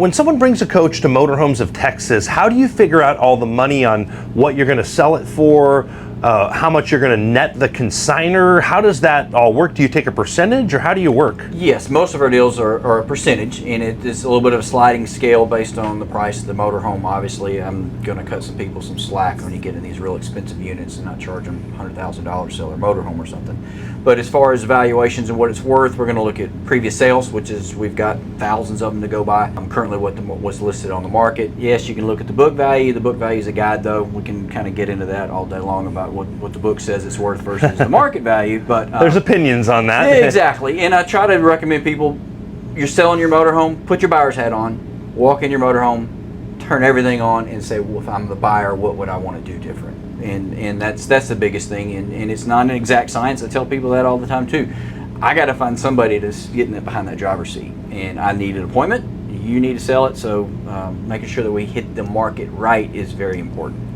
When someone brings a coach to Motorhomes of Texas, how do you figure out all the money on what you're going to sell it for, how much you're going to net the consignor? How does that all work? Do you take a percentage, or how do you work? Yes, most of our deals are a percentage, and it is a little bit of a sliding scale based on the price of the motorhome. Obviously, I'm going to cut some people some slack when you get in these real expensive units and not charge them $100,000 to sell their motorhome or something. But as far as valuations and what it's worth, we're going to look at previous sales, which is we've got thousands of them to go by. Currently what's listed on the market. Yes, you can look at the book value. The book value is a guide, though. We can kind of get into that all day long about what the book says it's worth versus the market value. But there's opinions on that. Yeah, exactly. And I try to recommend people, you're selling your motorhome, put your buyer's hat on, walk in your motorhome, turn everything on, and say, well, if I'm the buyer, what would I want to do different? And that's the biggest thing. And it's not an exact science. I tell people that all the time too. I got to find somebody that's getting it behind that driver's seat, and I need an appointment. You need to sell it, so making sure that we hit the market right is very important.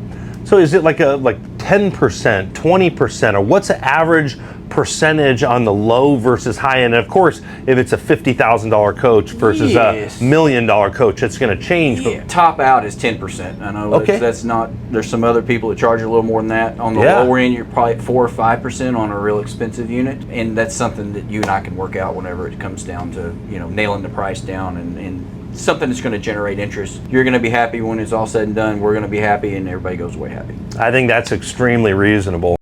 So is it like 10%, 20%, or what's the average percentage on the low versus high end? And of course, if it's a $50,000 coach versus a $1 million coach, it's going to change. Yeah. Top out is 10%. I know that's not. There's some other people that charge a little more than that. On the lower end, you're probably at 4 or 5% on a real expensive unit, and that's something that you and I can work out whenever it comes down to nailing the price down and something that's going to generate interest. You're going to be happy when it's all said and done. We're going to be happy, and everybody goes away happy. I think that's extremely reasonable.